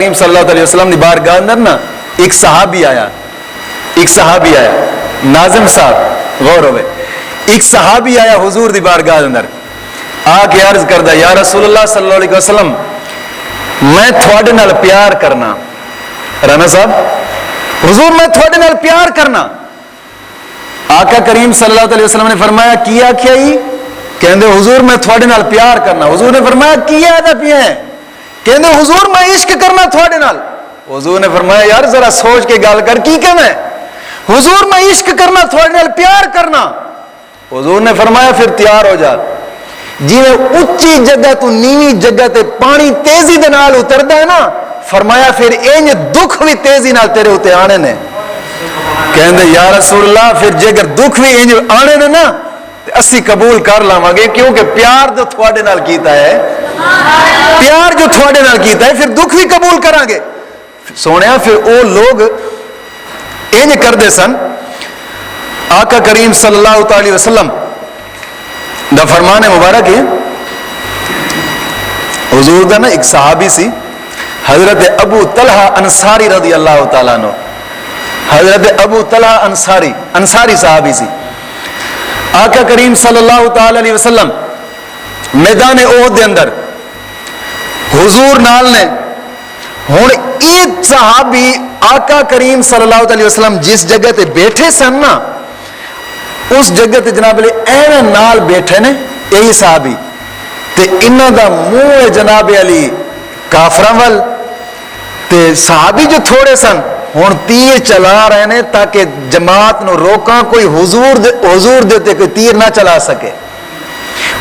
صلی اللہ علیہ وسلم دی بارگاہ اندر نا ایک صحابی آیا ناظم صاحب غور ہوئے، ایک صحابی آیا حضور دی بارگاہ اندر آ کے عرض کردا یا رسول اللہ صلی اللہ علیہ وسلم میں تھوڑے نال پیار کرنا، رانا صاحب حضور میں تھوڑے نال پیار کرنا۔ آقا کریم صلی اللہ علیہ وسلم نے فرمایا کیا کیا ہی کہندے حضور میں تھوڑے نال پیار کرنا۔ حضور نے فرمایا کیا دا پیا ہے کہندے حضور میں عشق کرنا تھوڑے نال۔ حضور نے فرمایا یار ذرا سوچ کے گل کر کی کہنا ہے؟ حضور میں عشق کرنا تھوڑے نال پیار کرنا۔ حضور نے فرمایا پھر تیار ہو جا، جی اچھی جگہ تو نیوی جگہ تے پانی تیزی دے نال اتردا ہے نا، فرمایا پھر انج دکھ بھی تیزی نال تیرے اوتے آنے نے۔ کہندے یا رسول اللہ پھر جے دکھ بھی انج آنے نے نا اسی قبول کر لاواں گے، کیونکہ پیار جو تھوڑے نال کیتا ہے، پیار جو تھوڑے نال کیتا ہے پھر دکھ بھی قبول کران گے۔ سونیا پھر او لوگ انج کردے سن۔ آقا کریم صلی اللہ علیہ وسلم دا فرمان مبارک ہے، حضور دا نا ایک صحابی سی حضرت ابو طلحہ انصاری رضی اللہ تعالیٰ عنہ، حضرت ابو طلحہ انصاری صحابی سی۔ آقا کریم صلی اللہ تعالی علیہ وسلم میدان احد دے اندر حضور نال نے ہن ایک صحابی آقا کریم صلی اللہ علیہ وسلم جس جگہ تے بیٹھے سن نا اس جگہ تے جناب علی ایویں نال بیٹھے نے یہی صحابی تے انہاں دا منہ جناب علی کافراں ول تے صحابی جو تھوڑے سن ہن تیر چلا رہے نے تاکہ جماعت نو روکاں کوئی حضور دے کوئی تیر نہ چلا سکے۔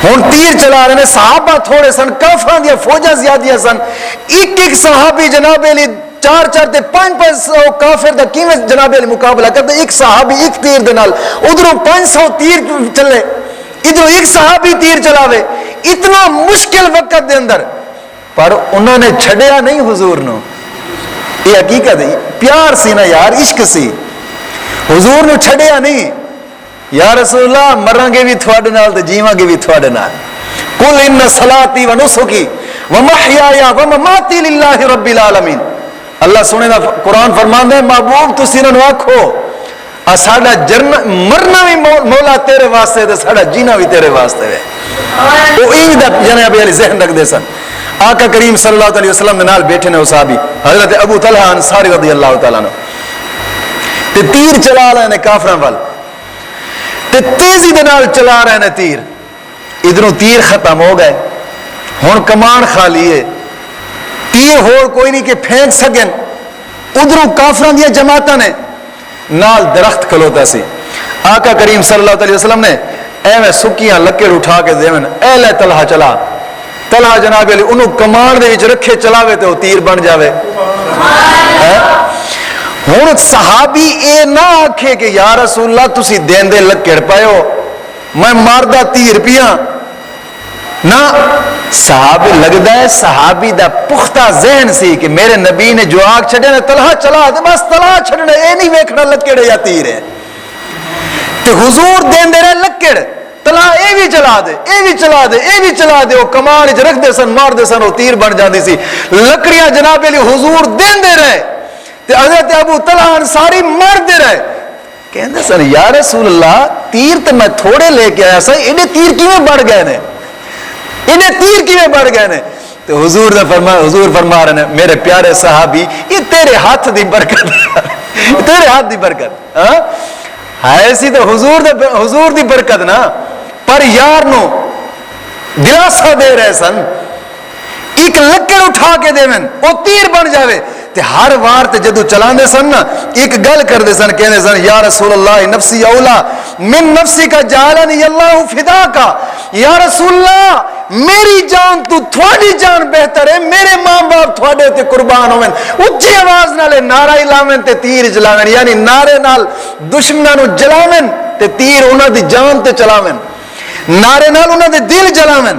ہن تیر چلا رہے نے، صحابہ تھوڑے سن، کافراں دی فوجاں زیادہ سن، ایک ایک صحابی جناب علی چار تے پانچ کافر دا کیویں جناب علی مقابلہ کرتے، ایک صحابی ایک تیر دے نال ادھروں 500 تیر چلے، ادھروں ایک صحابی تیر چلاوے، اتنا مشکل وقت دے اندر، پر انہوں نے چھڑیا نہیں حضور نو۔ یہ حقیقت ہے، پیار سی نا یار، عشق سی، حضور نو چھڑیا نہیں۔ یا رسول اللہ مران گے بھی تھوڑے نال تے جیواں گے بھی تھوڑے نال۔ قل ان صلاتی و نسکی و محیایا و مماتی للہ رب العالمین۔ اللہ سنے دا قرآن فرماندا ہے محبوب تسی انہاں نو آکھو ساڈا مرنا بھی مولا تیرے واسطے تے ساڈا جینا بھی تیرے واسطے ہے۔ وہ انج دا جناب علی ذہن رکھ دے سن۔ آقا کریم صلی اللہ علیہ وسلم دے نال بیٹھے نے وہ صحابی حضرت ابو طلحہ انصاری رضی اللہ تعالیٰ عنہ تے تیر چلا رہے نے کافراں وال تے تیزی دے نال چلا رہے نے تیر، ادھروں تیر ختم ہو گئے، ہن کمان خالی ہے، تیر ہور کوئی نہیں کہ پھینک سکن، ادھروں کافراں دی جماعتاں نے، نال درخت کھلوتا سی۔ آقا کریم صلی اللہ علیہ وسلم نے ایویں سکیاں لکڑ اٹھا کے دیون اے لے طلحہ چلا، طلحہ جناب علی انہوں کمان دے وچ رکھے چلاوے تے وہ تیر بن جاوے۔ ہن صحابی اے نہ آکھے کہ یا رسول اللہ تسی دین دے لکڑ پائیو میں ماردہ تیر پیاں، نہ صحابی لگدا ہے صحابی دا پختہ ذہن سی کہ میرے نبی نے جو آگ چھڑے نے طلحہ چلا دے، بس طلحہ چھڑنے اے نہیں ویکھنا لکڑ یا تیر ہے، تے حضور دین دے رہے لکڑ، طلحہ اے بھی چلا دے، اے بھی چلا دے، اے بھی چلا دے، وہ کمان وچ رکھ دے سن، مار دے سن، وہ تیر بن جاندی سی، لکڑیاں جناب علی حضور دین دے رہے تے حضرت ابو طلحہ انصاری مار دے رہے، کہندے سن یا رسول اللہ تیر تے میں تھوڑے لے کے آیا سا، ایڈے تیر کیویں بڑھ گئے نے، ایڈے تیر کیویں بڑھ گئے نے؟ تے حضور فرما رہے ہیں میرے پیارے صحابی یہ تیرے ہاتھ دی برکت تیرے ہاتھ دی برکت ہے سی تو حضور دی برکت نا، پر یار نو دلاسا دے رہے سن، ایک لکڑ اٹھا کے دے من وہ تیر بن جاوے تے ہر وار تے جدو چلان دے سن نا ایک گل کر دے سن، کہنے سن یا رسول اللہ نفسی اولا من نفسی کا جعلنی اللہ فدا کا، یا رسول اللہ میری جان تو تھوڑی جان بہتر ہے، میرے ماں باپ تھوڑے تے قربان ہوئن، اچھی آواز نالے نعرہ لاویں تے تیر جلاویں، یعنی نعرے نال دشمناں نو جلاویں تے تیر انہاں دی جان تے چلاویں، نعرے نال انہاں دے دل جلاویں،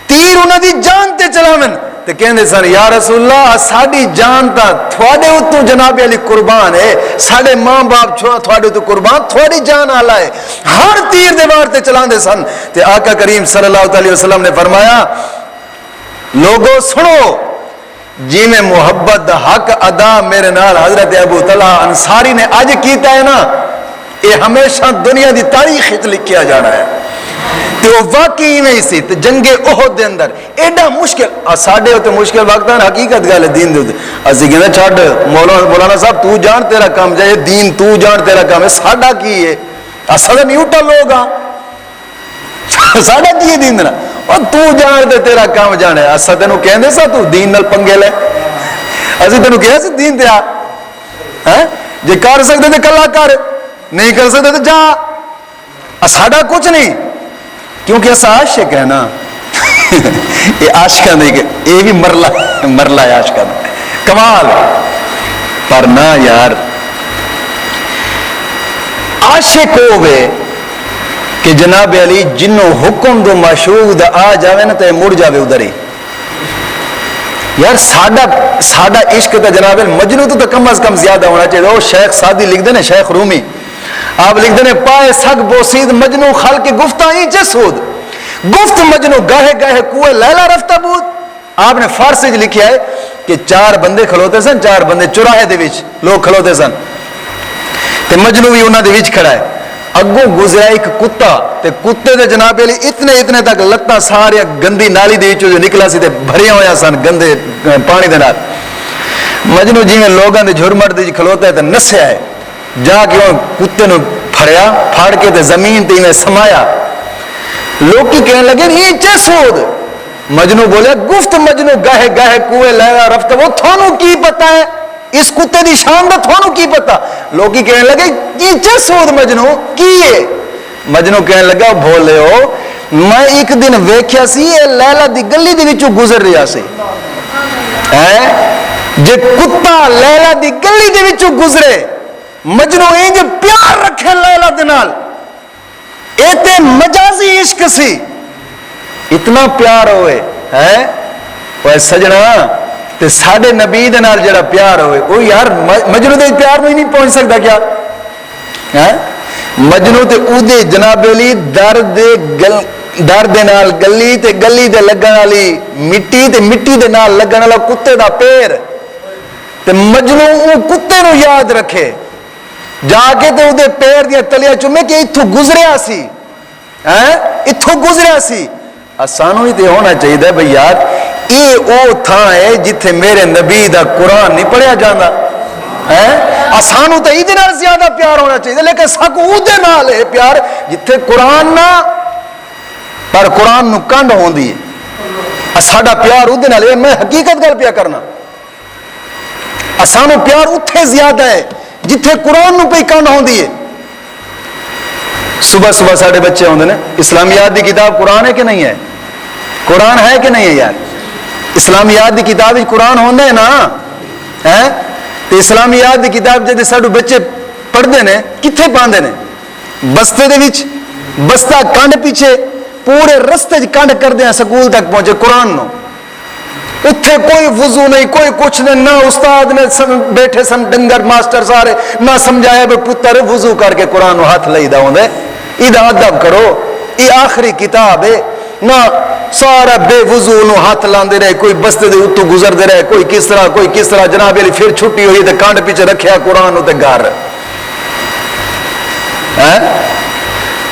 تیر انہاں دی جان تے چلاویں، تے کہندے سن یا رسول اللہ ساڈی جان تا تھوڑے اتوں جناب علی قربان ہے، ساڈے ماں باپ تھوڑے اتوں قربان، تھوڑی جان آلہ ہے، ہر تیر دے وار تے چلان دے سن۔ تے آقا کریم صلی اللہ علیہ وسلم نے فرمایا لوگو سنو جی میں محبت دا حق ادا میرے نال حضرت ابو طلحہ انصاری نے اج کیتا ہے نا، یہ ہمیشہ دنیا دی تاریخ وچ لکھیا جانا ہے۔ تے وہ واقعی میں سی تے جنگ احد دے اندر ایڈا مشکل ساڈے تے مشکل وقت ہے، حقیقت گل ہے دین دے تے اسی کہندے چھڈ مولانا صاحب تو جان تیرا کام جائے دین تو جان تیرا کام ہے، ساڈا کی ہے؟ اساں تے نیوٹرل لوگ ہاں، ساڈا کی ہے دین دا؟ اور تو جان تے تیرا کام جانے، اساں تینوں کہندے سا تو دین نال پنگے لے، اسی تینوں کہیا سی دین تے آ، ہیں جے کر سکدے تے کلا کر، نہیں کر سکدے تے جا، ساڈا کچھ نہیں، کیونکہ ایسا عاشق ہے نا یہ عاشقاں دے یہ بھی مرلہ ہے عاشقاں دا کمال، پر نہ یار عاشق ہوئے کہ جناب علی جنوں حکم دو معشوق دا آ جاوے نا تے مڑ جاوے ادھر ہی۔ یار ساڈا عشق تے جناب مجنوں تو کم از کم زیادہ ہونا چاہیے۔ وہ شیخ سعدی لکھ دے نے، شیخ رومی آپ لکھ دے نے، پائے سگ بوسید مجنوں خلق گفتہ ہی جسود، گفت مجنوں گاہے گاہے کوئے لیلا رفتہ بود۔ آپ نے فارسی لکھیا ہے کہ 4 بندے کھلوتے سن، 4 بندے چوراہے دے وچ لوگ کھلوتے سن تے مجنوں بھی انہاں دے وچ کھڑا ہے، اگوں گزرا ایک کتا تے کتے دے جناب علی اتنے تک لتاں سارے گندی نالی دے وچوں جو نکلا سی تے بھریا ہویا سن گندے پانی دے نال۔ مجنوں جویں لوگاں دے جھرمٹ دے کھلوتا ہے تے نسیا ہے، جا کے وہ کتے نو پھڑیا، پھاڑ کے تے زمین تے میں سمایا، لوگ کی کہنے لگے یہ چسود۔ مجنوں بولے گفت مجنوں گاہے گاہے کوئے لیلا رفتہ، وہ تھانوں کی پتہ ہے اس کتے دی شان دا، تھانوں کی پتہ؟ لوگ کی کہنے لگے یہ چسود مجنوں کی ہے؟ مجنوں کہنے لگا بھولے ہو، میں ایک دن ویکھیا سی یہ لیلا دی گلی دی وچوں گزر رہا سی، جے کتا لیلا دی گلی دی وچوں گزرے، مجنوں انج پیار رکھے لیلا دے نال، اے تے مجازی عشق سی، اتنا پیار ہوئے ہے وہ سجنا تے ساڈے نبی دے نال جڑا پیار ہوئے وہ یار مجنوں دے پیار میں ہی نہیں پہنچ سکتا کیا؟ مجنوں تے او دے جناب علی درد دے نال گلی تے گلی دے لگن والی مٹی تے مٹی دے نال لگن والا کتے دا پیر، تے مجنوں او کتے نو یاد رکھے، جا کے تے او دے پیر دیا تلیاں چومے کہ اتھوں گزریا سی، اتھوں گزریا سی۔ اسانوں ہی تے ہونا چاہیے بھئی یار اے او تھاں ہے جتھے میرے نبی دا قرآن نہیں پڑھیا جانا، اسانوں تے ایدے نال زیادہ پیار ہونا چاہیے، لیکن ساکو او دے نال ہے پیار جتھے قرآن نہ پر قرآن نو کنڈ ہوندی ہے، ساڈا پیار او دے نال ہے، میں حقیقت گل پیا کرنا، اسانوں پیار اتھے زیادہ ہے جتھے قرآن نو پہ کنڈ ہوندی ہے۔ صبح صبح ساڑھے بچے ہوندے نے، اسلامیات دی کتاب قرآن ہے کہ نہیں ہے؟ قرآن ہے کہ نہیں ہے یار؟ اسلامیات دی کتاب قرآن ہوندے ہے نا، تو اسلامیات دی کتاب جدے ساڑھے بچے پڑھتے ہیں کتھے پاندے نے؟ بستے دے وچ، بستہ کنڈ پیچھے، پورے رستے کنڈ کر دیا سکول تک پہنچے قرآن نو، اتھے کوئی وضو نہیں، کوئی کچھ نہیں، نہ استاد نے بیٹھے سن ڈنگر ماسٹر سارے نہ سمجھایا بے پتر وضو کر کے قرآن نو ہاتھ لئی دا ہوندے، ایدہ ادب کرو، یہ آخری کتاب ہے، نہ سارا بے وضو نو ہاتھ لاندے رہے، کوئی بستے دے اتو گزر دے رہے، کوئی کس طرح جناب علی پھر چھٹی ہوئی تے کانڈ پیچھے رکھیا قرآن نو تے گھر،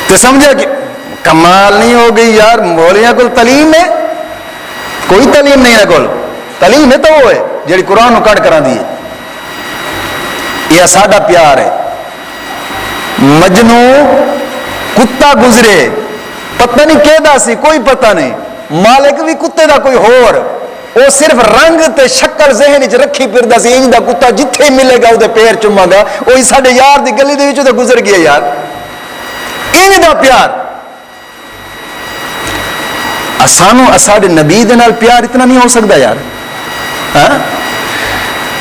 تے سمجھا کہ کمال نہیں ہو گئی یار، مولیاں کل تعلیم ہے؟ کوئی تعلیم نہیں ہے، کول تعلیم ہے تو وہ ہے جڑی قرآن نو کٹ کرا دی ہے۔ یہ ساڈا پیار ہے۔ مجنوں کتا گزرے، پتہ نہیں کہدا سی، کوئی پتہ نہیں، مالک بھی کتے دا کوئی ہور، وہ صرف رنگ تے شکل ذہن وچ رکھی پھردا سی، انج دا کتا جتھے ملے گا وہ پیر چوما گا، وہی ساڈے یار دی گلی دے وچوں تے گزر گیا یار، انج دا پیار۔ اسانو ساڈے نبی دے نال پیار اتنا نہیں ہو سکتا یار، ہاں